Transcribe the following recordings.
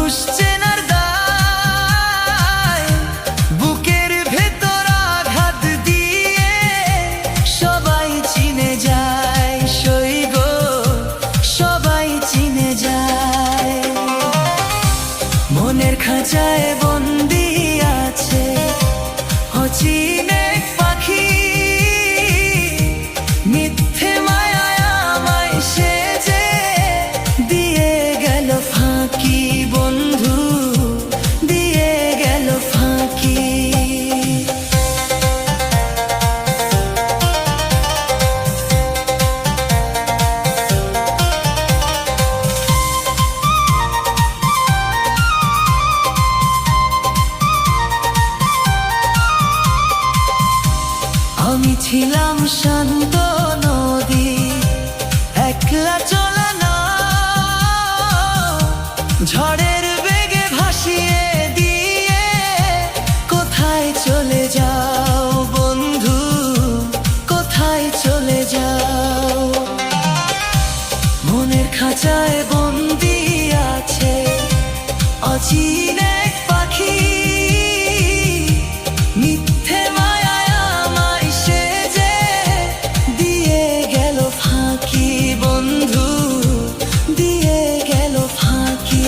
মানুষ চেনার দায়, বুকের ভেতর আঘাত দিয়ে সবাই চিনে যায়, সই গো সবাই চিনে যায়। মনের খাঁচায় বন্দি আছে অচিনে পাখি, মিথ্যে মায়ায় আমায় সেজে দিয়ে গেল ফাঁকি, বন্ধু দিয়ে গেল ফাঁকি। আমি ছিলাম শান্ত নদী, একলা চলা না, ঝড়ের বেগে ভাসিয়ে দিয়ে কোথায় চলে যাও বন্ধু, কোথায় চলে যাও। মনের খাঁচায় বন্দি আছে অচিনে পাখি, মিথ্যে মায়ায় আমায় সেজে দিয়ে গেল ফাঁকি, বন্ধু দিয়ে গেল ফাঁকি।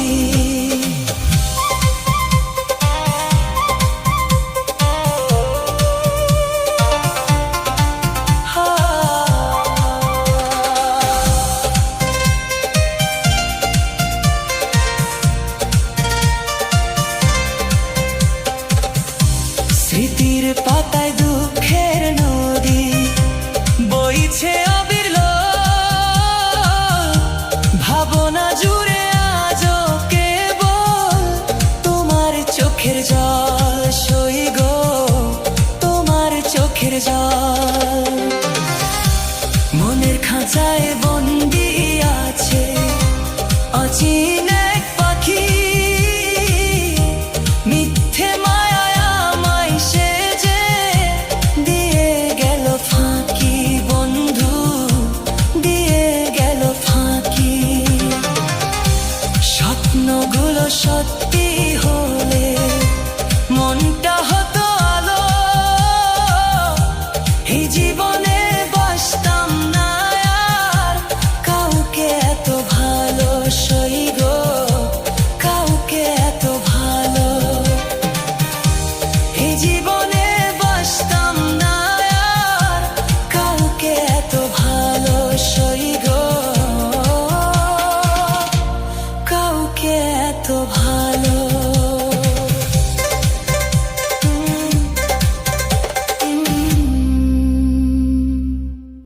স্মৃতির পাতায় দুঃখের নদী বইছে অবিরল, ভাবনা জুড়ে আজও কেবল তোমার চোখের জল।